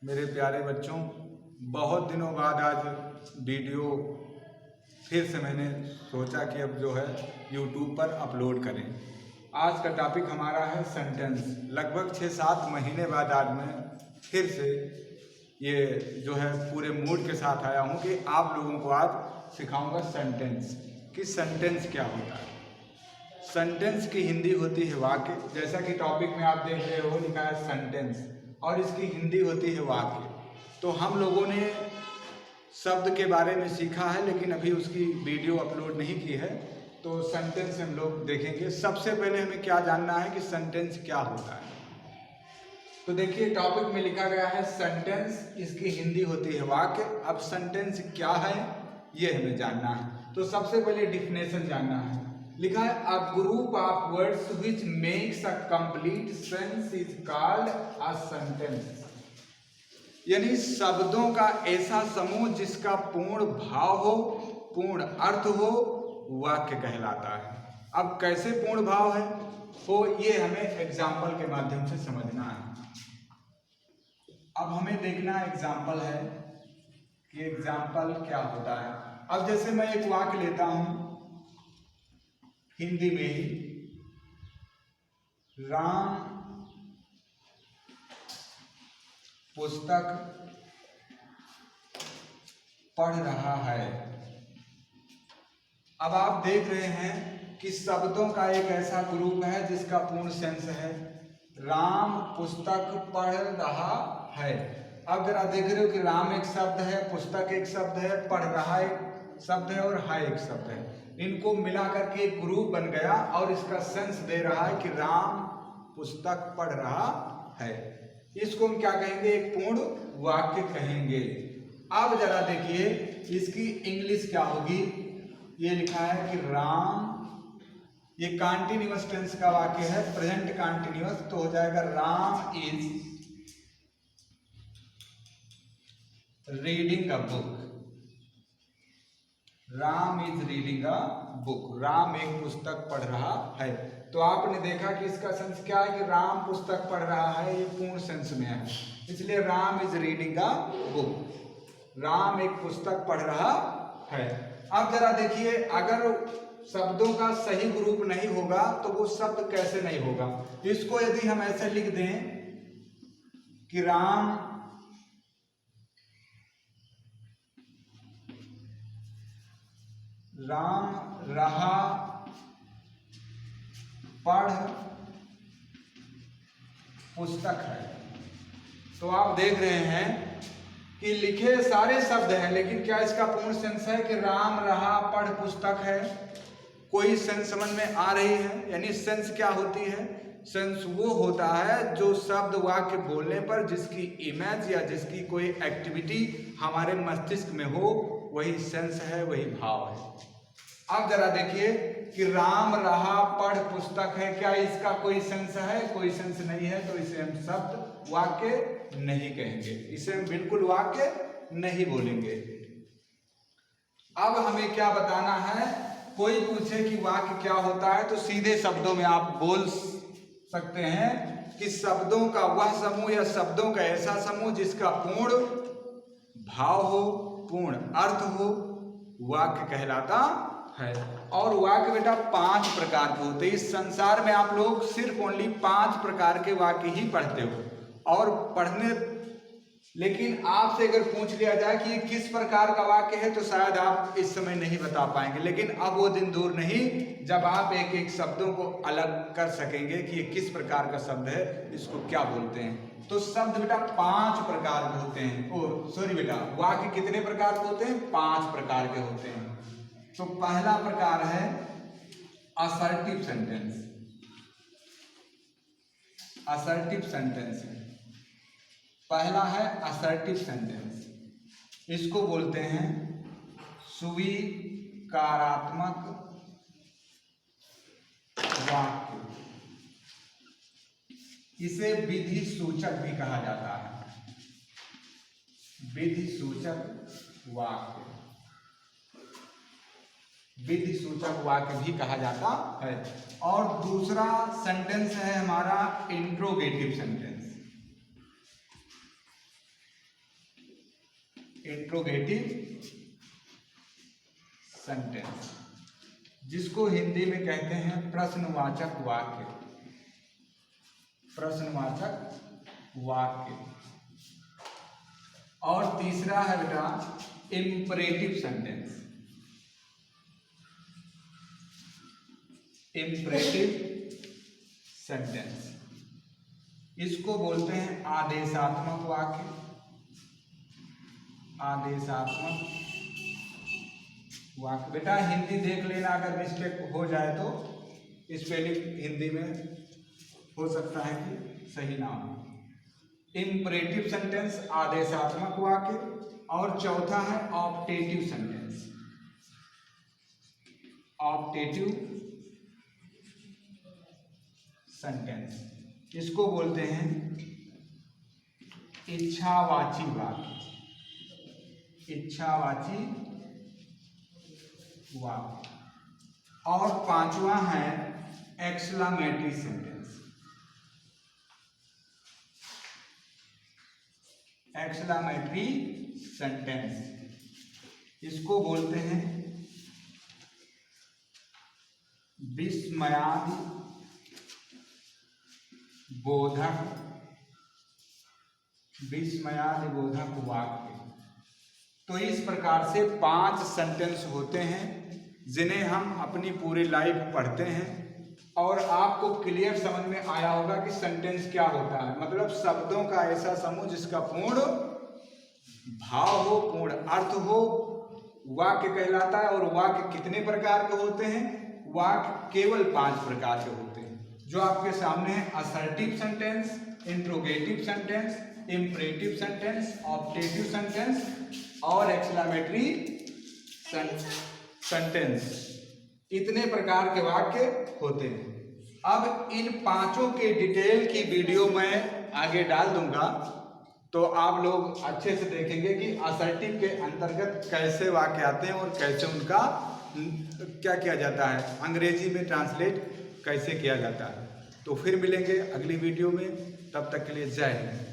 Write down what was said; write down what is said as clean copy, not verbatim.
मेरे प्यारे बच्चों, बहुत दिनों बाद आज वीडियो फिर से मैंने सोचा कि अब जो है YouTube पर अपलोड करें। आज का टॉपिक हमारा है सेंटेंस। लगभग 6-7 महीने बाद आज मैं फिर से ये जो है पूरे मूड के साथ आया हूँ कि आप लोगों को आज सिखाऊंगा सेंटेंस कि सेंटेंस क्या होता है। सेंटेंस की हिंदी होती है वाक्य, जैसा कि टॉपिक में आप देख रहे हो लिखा है सेंटेंस, और इसकी हिंदी होती है वाक्य। तो हम लोगों ने शब्द के बारे में सीखा है लेकिन अभी उसकी वीडियो अपलोड नहीं की है, तो सेंटेंस हम लोग देखेंगे। सबसे पहले हमें क्या जानना है कि सेंटेंस क्या होता है। तो देखिए टॉपिक में लिखा गया है सेंटेंस, इसकी हिंदी होती है वाक्य। अब सेंटेंस क्या है ये हमें जानना है। तो सबसे पहले डिफिनेशन जानना है। लिखा है a group of words which makes a complete sense is called a sentence. यानी शब्दों का ऐसा समूह जिसका पूर्ण भाव हो, पूर्ण अर्थ हो, वाक्य कहलाता है। अब कैसे पूर्ण भाव है हो ये हमें एग्जाम्पल के माध्यम से समझना है। अब हमें देखना एग्जाम्पल है कि एग्जाम्पल क्या होता है। अब जैसे मैं एक वाक्य लेता हूं हिंदी में ही, राम पुस्तक पढ़ रहा है। अब आप देख रहे हैं कि शब्दों का एक ऐसा ग्रुप है जिसका पूर्ण सेंस है राम पुस्तक पढ़ रहा है। अब जरा देख रहे हो कि राम एक शब्द है, पुस्तक एक शब्द है, पढ़ रहा एक शब्द है और है एक शब्द है। इनको मिला करके एक ग्रुप बन गया और इसका सेंस दे रहा है कि राम पुस्तक पढ़ रहा है। इसको हम क्या कहेंगे? एक पूर्ण वाक्य कहेंगे। अब जरा देखिए इसकी इंग्लिश क्या होगी। ये लिखा है कि राम, ये कॉन्टिन्यूअस टेंस का वाक्य है, प्रेजेंट कॉन्टिन्यूअस, तो हो जाएगा Ram is reading a book. Ram is reading a book. Ram एक पुस्तक पढ़ रहा है। तो आपने देखा कि इसका सेंस क्या है कि राम पुस्तक पढ़ रहा है, ये पूर्ण सेंस में है, इसलिए Ram is reading a book. Ram एक पुस्तक पढ़ रहा है। अब जरा देखिए अगर शब्दों का सही ग्रुप नहीं होगा तो वो शब्द कैसे नहीं होगा। इसको यदि हम ऐसे लिख दें कि राम रहा पढ़ पुस्तक है, तो आप देख रहे हैं कि लिखे सारे शब्द हैं लेकिन क्या इसका पूर्ण सेंस है कि राम रहा पढ़ पुस्तक है? कोई सेंस समझ में आ रही है? यानी सेंस क्या होती है? सेंस वो होता है जो शब्द वाक्य बोलने पर जिसकी इमेज या जिसकी कोई एक्टिविटी हमारे मस्तिष्क में हो, वही सेंस है, वही भाव है। अब जरा देखिए कि राम रहा पढ़ पुस्तक है, क्या इसका कोई सेंस है? कोई सेंस नहीं है, तो इसे हम शब्द वाक्य नहीं कहेंगे, इसे हम बिल्कुल वाक्य नहीं बोलेंगे। अब हमें क्या बताना है? कोई पूछे कि वाक्य क्या होता है तो सीधे शब्दों में आप बोल सकते हैं कि शब्दों का वह समूह या शब्दों का ऐसा समूह जिसका पूर्ण भाव हो, पूर्ण अर्थ हो, वाक्य कहलाता है। और वाक्य बेटा 5 प्रकार के होते हैं। इस संसार में आप लोग सिर्फ ओनली 5 प्रकार के वाक्य ही पढ़ते हो और पढ़ने, लेकिन आपसे अगर पूछ लिया जाए कि ये किस प्रकार का वाक्य है तो शायद आप इस समय नहीं बता पाएंगे। लेकिन अब वो दिन दूर नहीं जब आप एक एक शब्दों को अलग कर सकेंगे कि ये किस प्रकार का शब्द है, इसको क्या बोलते हैं। तो शब्द बेटा 5 प्रकार के होते हैं। ओ सॉरी बेटा, वाक्य कितने प्रकार के होते हैं? 5 प्रकार के होते हैं। तो पहला प्रकार है असर्टिव सेंटेंस। असर्टिव सेंटेंस पहला है असर्टिव सेंटेंस। इसको बोलते हैं स्वीकारात्मक वाक्य। इसे विधि सूचक भी कहा जाता है। विधि सूचक वाक्य, विधि सूचक वाक्य भी कहा जाता है। और दूसरा सेंटेंस है हमारा इंट्रोगेटिव सेंटेंस। इंट्रोगेटिव सेंटेंस, जिसको हिंदी में कहते हैं प्रश्नवाचक वाक्य। प्रश्नवाचक वाक्य। और तीसरा है बेटा इंपरेटिव सेंटेंस। इंपरेटिव सेंटेंस, इसको बोलते हैं आदेशात्मक वाक्य। आदेशात्मक वाक्य। बेटा हिंदी देख लेना, अगर मिस्टेक हो जाए तो स्पेलिंग हिंदी में हो सकता है कि सही ना हो। इंपरेटिव सेंटेंस आदेशात्मक वाक्य, और चौथा है ऑप्टेटिव सेंटेंस। ऑप्टेटिव सेंटेंस, इसको बोलते हैं इच्छावाची वाक्य। इच्छावाची वाक्य। और पांचवा है एक्सक्लेमेटरी सेंटेंस। एक्सक्लेमेटरी सेंटेंस, इसको बोलते हैं विस्मयादि बोधक। विस्मयादि बोधक वाक्य। तो इस प्रकार से 5 सेंटेंस होते हैं जिन्हें हम अपनी पूरी लाइफ पढ़ते हैं, और आपको क्लियर समझ में आया होगा कि सेंटेंस क्या होता है। मतलब शब्दों का ऐसा समूह जिसका पूर्ण भाव हो, पूर्ण अर्थ हो, वाक्य कहलाता है। और वाक्य कितने प्रकार के होते हैं? वाक्य केवल 5 प्रकार के होते हैं, जो आपके सामने है। Assertive sentence, interrogative sentence, imperative sentence, optative sentence और एक्सक्लेमेटरी सेंटेंस। इतने प्रकार के वाक्य होते हैं। अब इन 5 के डिटेल की वीडियो मैं आगे डाल दूंगा, तो आप लोग अच्छे से देखेंगे कि असर्टिव के अंतर्गत कैसे वाक्य आते हैं और कैसे उनका क्या किया जाता है, अंग्रेजी में ट्रांसलेट कैसे किया जाता है। तो फिर मिलेंगे अगली वीडियो में, तब तक के लिए जय हिंद।